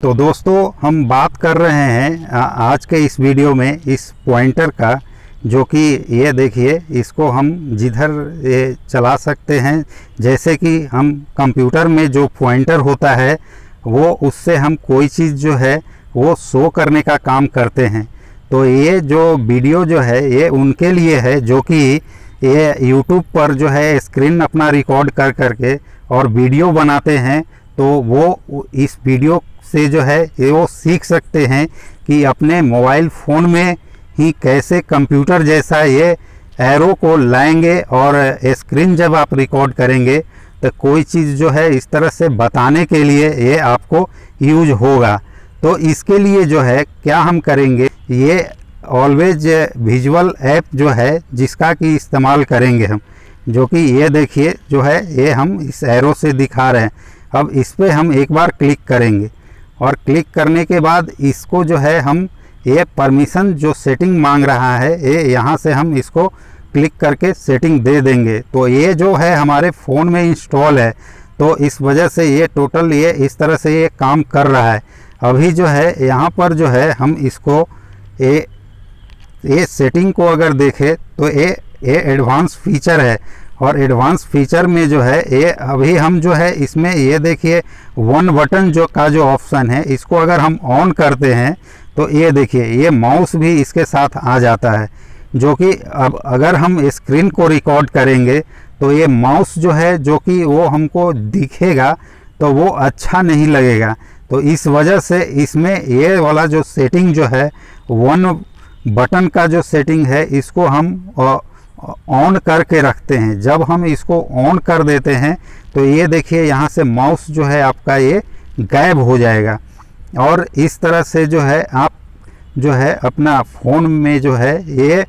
तो दोस्तों हम बात कर रहे हैं आज के इस वीडियो में इस पॉइंटर का, जो कि ये देखिए इसको हम जिधर ये चला सकते हैं। जैसे कि हम कंप्यूटर में जो पॉइंटर होता है वो उससे हम कोई चीज़ जो है वो शो करने का काम करते हैं। तो ये जो वीडियो जो है ये उनके लिए है जो कि ये YouTube पर जो है स्क्रीन अपना रिकॉर्ड कर करके और वीडियो बनाते हैं। तो वो इस वीडियो से जो है ये वो सीख सकते हैं कि अपने मोबाइल फ़ोन में ही कैसे कंप्यूटर जैसा ये एरो को लाएंगे, और स्क्रीन जब आप रिकॉर्ड करेंगे तो कोई चीज़ जो है इस तरह से बताने के लिए ये आपको यूज होगा। तो इसके लिए जो है क्या हम करेंगे, ये ऑलवेज विजुअल ऐप जो है जिसका कि इस्तेमाल करेंगे हम, जो कि ये देखिए जो है ये हम इस एरो से दिखा रहे हैं। अब इस पर हम एक बार क्लिक करेंगे और क्लिक करने के बाद इसको जो है हम ये परमिशन जो सेटिंग मांग रहा है ये यहाँ से हम इसको क्लिक करके सेटिंग दे देंगे। तो ये जो है हमारे फ़ोन में इंस्टॉल है, तो इस वजह से ये टोटल ये इस तरह से ये काम कर रहा है। अभी जो है यहाँ पर जो है हम इसको ये सेटिंग को अगर देखें तो ये एडवांस फीचर है, और एडवांस फीचर में जो है ये अभी हम जो है इसमें ये देखिए वन बटन जो ऑप्शन है, इसको अगर हम ऑन करते हैं तो ये देखिए ये माउस भी इसके साथ आ जाता है। जो कि अब अगर हम स्क्रीन को रिकॉर्ड करेंगे तो ये माउस जो है जो कि वो हमको दिखेगा तो वो अच्छा नहीं लगेगा। तो इस वजह से इसमें ये वाला जो सेटिंग जो है वन बटन का जो सेटिंग है इसको हम ऑन करके रखते हैं। जब हम इसको ऑन कर देते हैं तो ये देखिए यहाँ से माउस जो है आपका ये गायब हो जाएगा, और इस तरह से जो है आप जो है अपना फ़ोन में जो है ये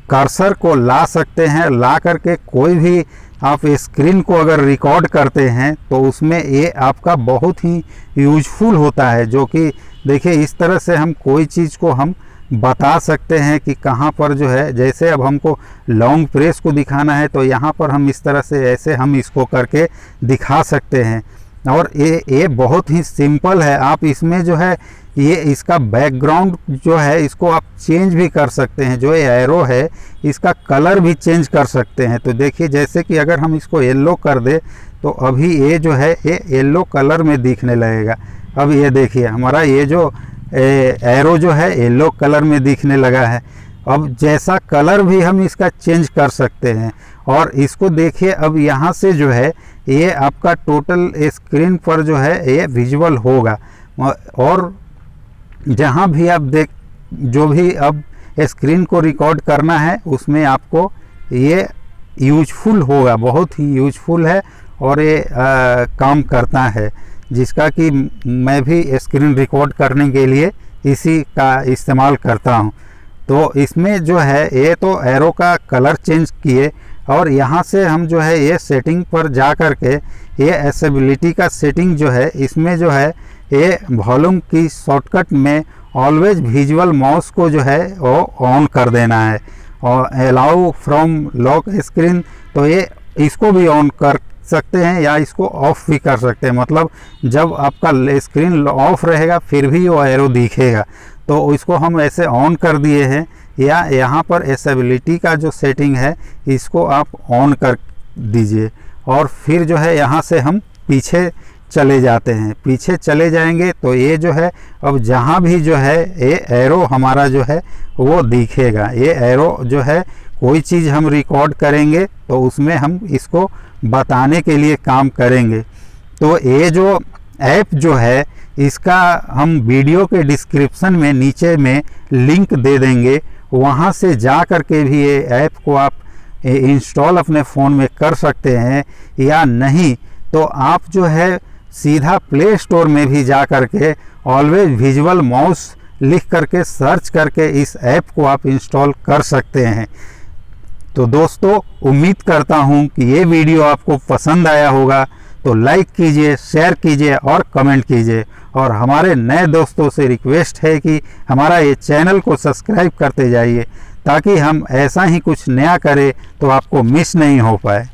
कर्सर को ला सकते हैं। ला करके कोई भी आप स्क्रीन को अगर रिकॉर्ड करते हैं तो उसमें ये आपका बहुत ही यूजफुल होता है। जो कि देखिए इस तरह से हम कोई चीज़ को हम बता सकते हैं कि कहाँ पर जो है, जैसे अब हमको लॉन्ग प्रेस को दिखाना है तो यहाँ पर हम इस तरह से ऐसे हम इसको करके दिखा सकते हैं। और ये बहुत ही सिंपल है। आप इसमें जो है ये इसका बैकग्राउंड जो है इसको आप चेंज भी कर सकते हैं। जो ये एरो है इसका कलर भी चेंज कर सकते हैं। तो देखिए जैसे कि अगर हम इसको येलो कर दे तो अभी ये जो है ये येलो कलर में दिखने लगेगा। अब ये देखिए हमारा ये जो एरो जो है येलो कलर में दिखने लगा है। अब जैसा कलर भी हम इसका चेंज कर सकते हैं। और इसको देखिए अब यहाँ से जो है ये आपका टोटल स्क्रीन पर जो है ये विजुअल होगा, और जहाँ भी आप जो भी अब स्क्रीन को रिकॉर्ड करना है उसमें आपको ये यूजफुल होगा, बहुत ही यूजफुल है और ये काम करता है, जिसका कि मैं भी स्क्रीन रिकॉर्ड करने के लिए इसी का इस्तेमाल करता हूं। तो इसमें जो है ये तो एरो का कलर चेंज किए, और यहाँ से हम जो है ये सेटिंग पर जा कर के ये एक्सेसिबिलिटी का सेटिंग जो है इसमें जो है ये वॉल्यूम की शॉर्टकट में ऑलवेज विजुअल माउस को जो है वो ऑन कर देना है, और अलाउ फ्रॉम लॉक स्क्रीन तो ये इसको भी ऑन कर सकते हैं या इसको ऑफ भी कर सकते हैं। मतलब जब आपका स्क्रीन ऑफ रहेगा फिर भी वो एरो दिखेगा, तो इसको हम ऐसे ऑन कर दिए हैं। या यहाँ पर एक्सेसिबिलिटी का जो सेटिंग है इसको आप ऑन कर दीजिए, और फिर जो है यहाँ से हम पीछे चले जाते हैं। पीछे चले जाएंगे तो ये जो है अब जहाँ भी जो है ये एरो हमारा जो है वो दिखेगा। ये एरो जो है कोई चीज़ हम रिकॉर्ड करेंगे तो उसमें हम इसको बताने के लिए काम करेंगे। तो ये जो ऐप जो है इसका हम वीडियो के डिस्क्रिप्शन में नीचे में लिंक दे देंगे, वहाँ से जा कर के भी ये ऐप को आप इंस्टॉल अपने फ़ोन में कर सकते हैं। या नहीं तो आप जो है सीधा प्ले स्टोर में भी जा कर के ऑलवेज विजुअल माउस लिख करके सर्च करके इस ऐप को आप इंस्टॉल कर सकते हैं। तो दोस्तों उम्मीद करता हूं कि ये वीडियो आपको पसंद आया होगा, तो लाइक कीजिए, शेयर कीजिए और कमेंट कीजिए। और हमारे नए दोस्तों से रिक्वेस्ट है कि हमारा ये चैनल को सब्सक्राइब करते जाइए, ताकि हम ऐसा ही कुछ नया करें तो आपको मिस नहीं हो पाए।